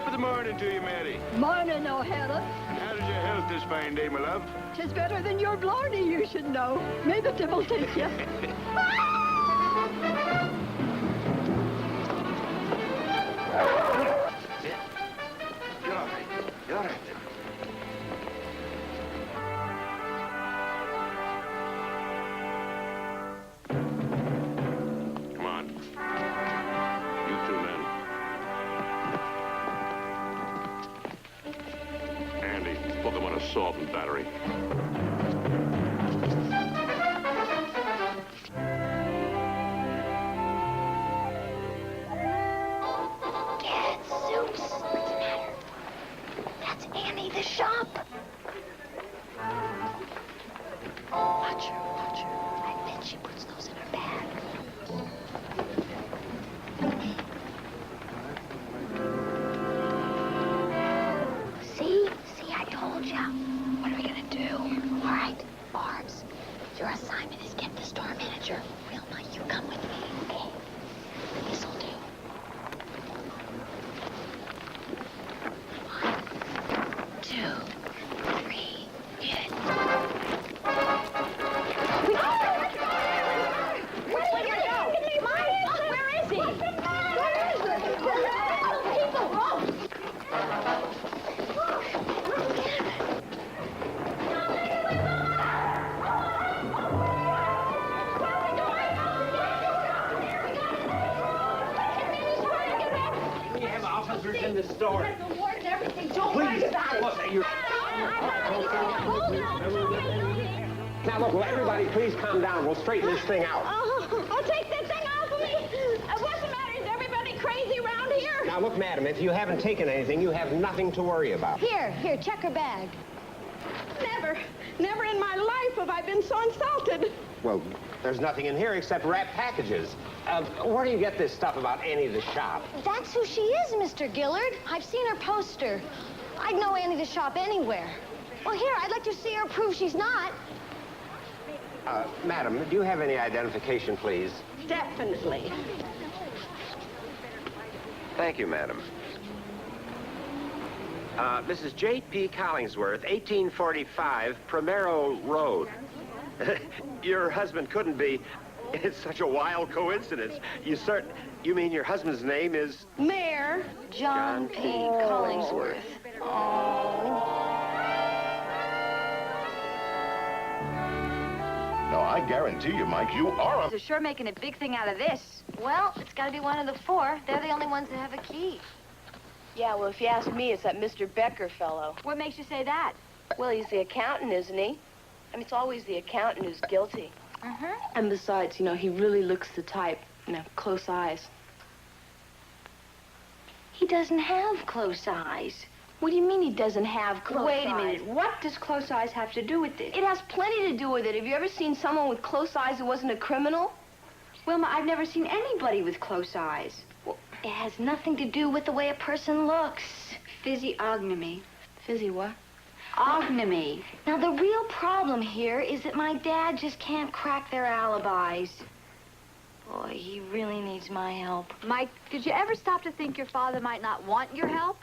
Top of the morning to you, Mary. Morning, O'Hara. How's your health this fine day, my love? 'Tis better than your blarney, you should know. May the devil take you. You're all right. You're all right there. Come on. You two men. Andy, put them on assault and battery. The shop. Watch her, watch her. I bet she puts those in her bag. See, I told ya. What are we gonna do? All right, Barbs, your assignment is get the store manager. Wilma, you come with me, okay? This'll do. In the store. Please. Now, look, will everybody please calm down? We'll straighten this thing out. Oh, take that thing off of me. What's the matter? Is everybody crazy around here? Now, look, madam, if you haven't taken anything, you have nothing to worry about. Here, check her bag. Never in my life have I been so insulted. Well, there's nothing in here except wrapped packages. Where do you get this stuff about Annie the Shop? That's who she is, Mr. Gillard. I've seen her poster. I'd know Annie the Shop anywhere. Well, here, I'd like to see her prove she's not. Madam, do you have any identification, please? Definitely. Thank you, madam. Mrs. J.P. Collingsworth, 1845, Primero Road. Your husband couldn't be. It's such a wild coincidence. You mean your husband's name is? Mayor John P. Collingsworth. No, I guarantee you, Mike, you are a... They're sure making a big thing out of this. Well, it's got to be one of the four. They're the only ones that have a key. Yeah, well, if you ask me, it's that Mr. Becker fellow. What makes you say that? Well, he's the accountant, isn't he? I mean, it's always the accountant who's guilty. And besides, he really looks the type. Close eyes. He doesn't have close eyes. What do you mean he doesn't have close eyes? Wait a minute. What does close eyes have to do with this? It has plenty to do with it. Have you ever seen someone with close eyes who wasn't a criminal? Wilma, I've never seen anybody with close eyes. Well, it has nothing to do with the way a person looks. Physiognomy. Fizzy what? Ognomy. Now, the real problem here is that my dad just can't crack their alibis. Boy, he really needs my help. Mike, did you ever stop to think your father might not want your help?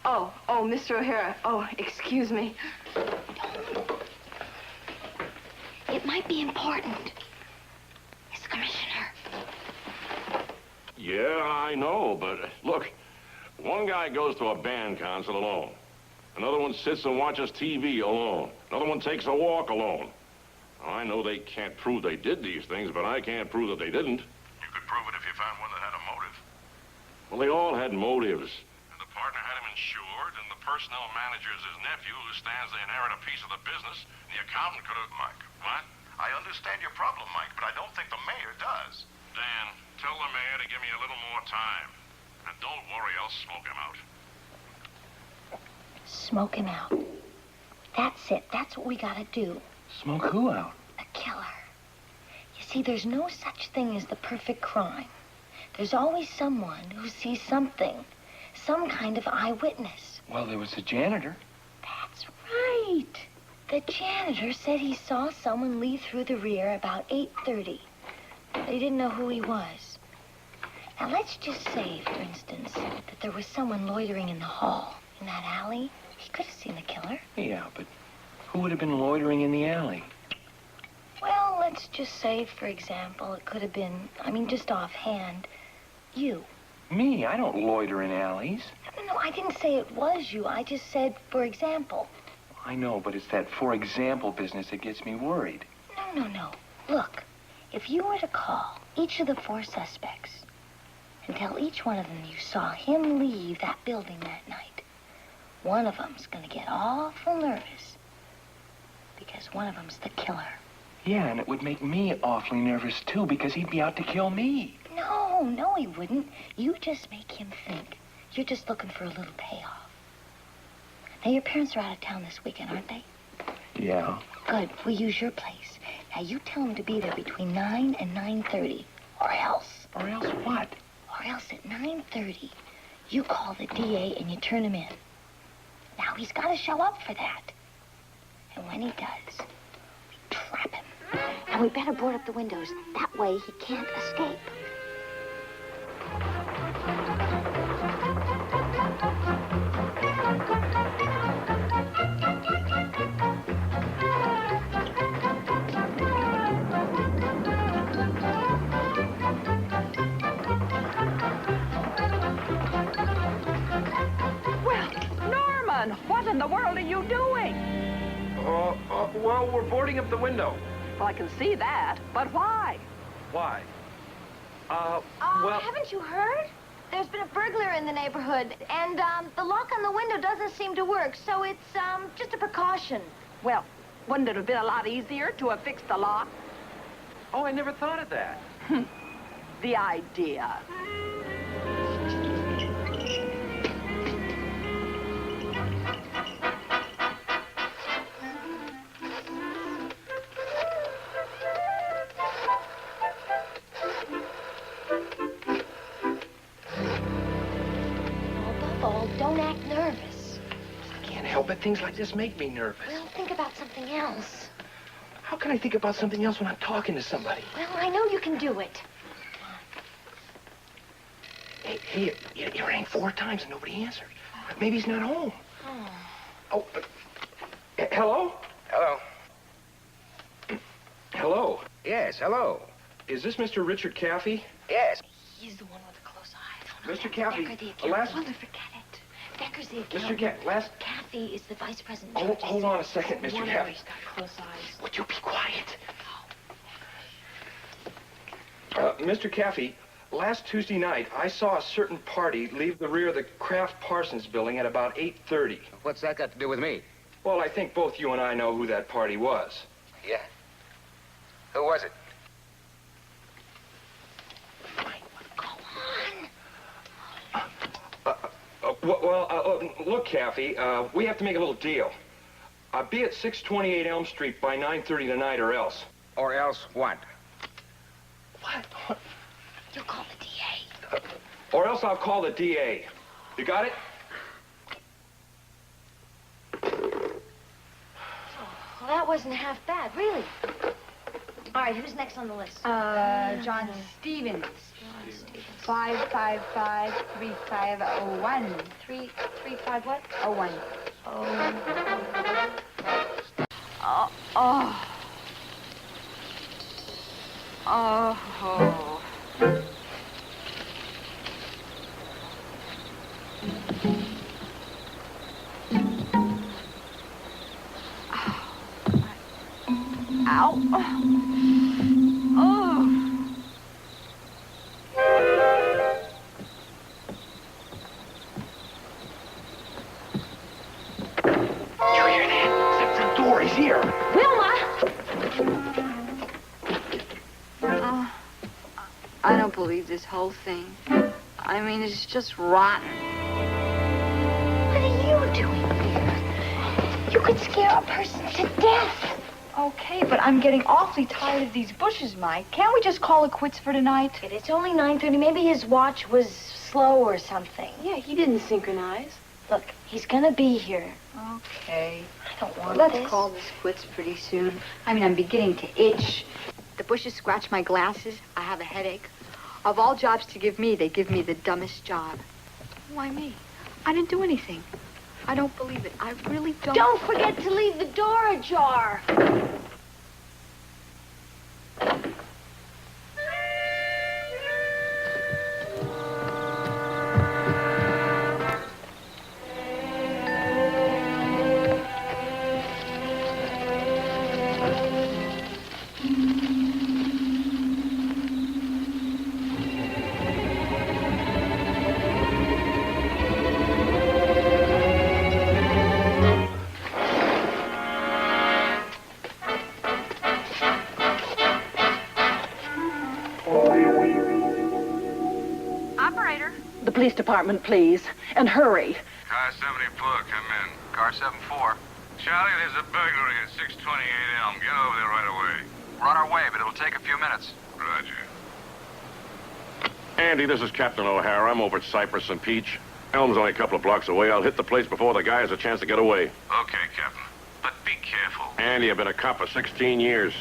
Oh, Mr. O'Hara. Oh, excuse me. It might be important. It's the commissioner. Yeah, I know, but look, one guy goes to a band concert alone. Another one sits and watches TV alone. Another one takes a walk alone. I know they can't prove they did these things, but I can't prove that they didn't. You could prove it if you found one that had a motive. Well, they all had motives. And the partner had him insured, and the personnel manager is his nephew who stands to inherit a piece of the business. The accountant could have... Mike. What? I understand your problem, Mike, but I don't think the mayor does. Dan, tell the mayor to give me a little more time. And don't worry, I'll smoke him out. Smoke him out. That's it. That's what we gotta do. Smoke who out? A killer. You see, there's no such thing as the perfect crime. There's always someone who sees something. Some kind of eyewitness. Well, there was the janitor. That's right. The janitor said he saw someone leave through the rear about 8:30. They didn't know who he was. Now, let's just say, for instance, that there was someone loitering in the hall, in that alley. He could have seen the killer. Yeah, but who would have been loitering in the alley? Well, let's just say, for example, it could have been, just offhand, you. Me? I don't loiter in alleys. No, I didn't say it was you. I just said, for example. I know, but it's that for example business that gets me worried. No. Look, if you were to call each of the 4 suspects and tell each one of them you saw him leave that building that night, one of them's gonna get awful nervous because one of them's the killer. Yeah, and it would make me awfully nervous, too, because he'd be out to kill me. No, he wouldn't. You just make him think you're just looking for a little payoff. Now, your parents are out of town this weekend, aren't they? Yeah. Good. We'll use your place. Now, you tell him to be there between 9 and 9:30, or else. Or else what? Or else at 9:30, you call the DA and you turn him in. Now, he's got to show up for that. And when he does, we trap him. And we better board up the windows. That way, he can't escape. What in the world are you doing? Well, we're boarding up the window. Well, I can see that, but why? Why? Haven't you heard? There's been a burglar in the neighborhood, and the lock on the window doesn't seem to work, so it's just a precaution. Well, wouldn't it have been a lot easier to have fixed the lock? Oh, I never thought of that. The idea. Don't act nervous. I can't help it. Things like this make me nervous. Well, think about something else. How can I think about something else when I'm talking to somebody? Well, I know you can do it. Hey, you rang 4 times and nobody answered. Maybe he's not home. Hello? Hello. Hello? Yes, hello. Is this Mr. Richard Caffey? Yes. He's the one with the close eye. Mr. Caffey, Decker, the accountant. Well, forget it. Decker's the accountant. Mr. Caffey, Kathy is the vice president. Hold on a second, Mr. Caffey. He's got close eyes. Would you be quiet? Mr. Caffey, last Tuesday night, I saw a certain party leave the rear of the Kraft Parsons building at about 8:30. What's that got to do with me? Well, I think both you and I know who that party was. Yeah. Who was it? Look, Caffey, we have to make a little deal. Be at 628 Elm Street by 9:30 tonight or else. Or else what? What? You'll call the DA. Or else I'll call the DA. You got it? Well, that wasn't half bad, really. All right, who's next on the list? John Stevens. 555-3501. 335 what? 01. Oh. Ow. Oh. You hear that? The front door is here. Wilma! I don't believe this whole thing. I mean, it's just rotten. What are you doing here? You could scare a person to death. Okay, but I'm getting awfully tired of these bushes, Mike. Can't we just call it quits for tonight? It's only 9:30. Maybe his watch was slow or something. Yeah, he didn't synchronize. Look, he's gonna be here. Okay. I don't want Let's this. call this quits pretty soon. I mean, I'm beginning to itch. The bushes scratch my glasses. I have a headache. Of all jobs to give me, they give me the dumbest job. Why me? I didn't do anything. I don't believe it. I really don't. Don't forget to leave the door ajar. The police department, please. And hurry. Car 74, come in. Car 74. Charlie, there's a burglary at 628 Elm. Get over there right away. We're on our way, but it'll take a few minutes. Roger. Andy, this is Captain O'Hara. I'm over at Cypress and Peach. Elm's only a couple of blocks away. I'll hit the place before the guy has a chance to get away. Okay, Captain. But be careful. Andy, I've been a cop for 16 years.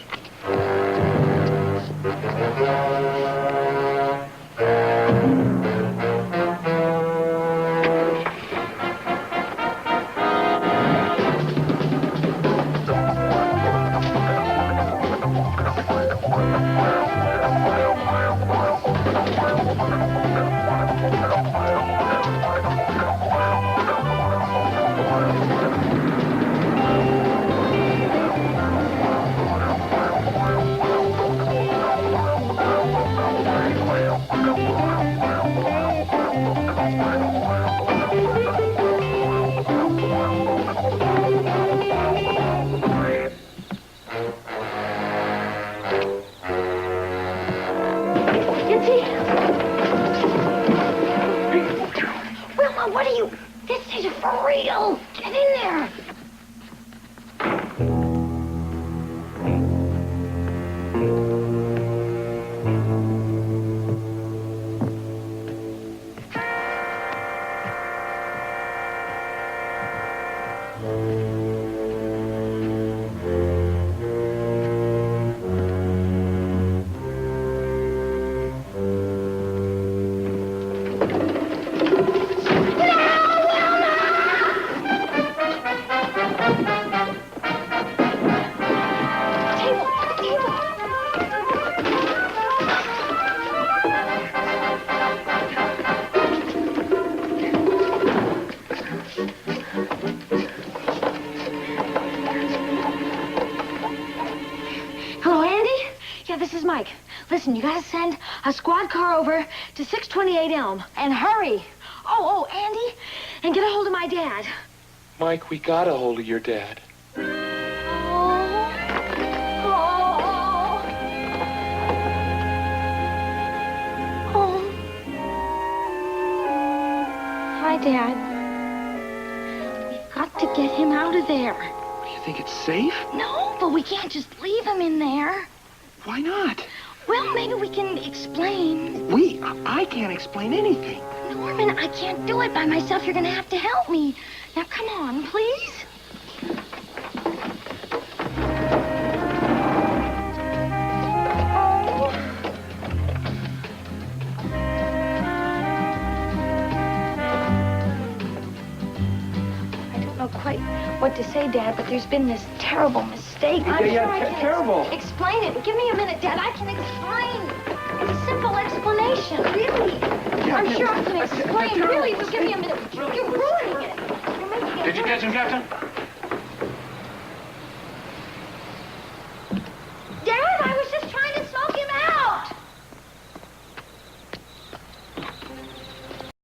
What are you? This is for real. Get in there. Listen, you gotta send a squad car over to 628 Elm. And hurry. Oh, Andy, and get a hold of my dad. Mike, we got a hold of your dad. Hi, Dad. We've got to get him out of there. Do you think it's safe? No, but we can't just leave him in there. Why not? Well, maybe we can explain. I can't explain anything. Norman, I can't do it by myself. You're gonna have to help me. Now, come on, please. I don't know quite what to say, Dad, but there's been this terrible mistake. I'm sure I can terrible. Explain it. Give me a minute, Dad. I can explain. It's a simple explanation, really. I'm sure I can explain. Really, just give me a minute. You're ruining it. You're making it Did you worse. catch him, Captain?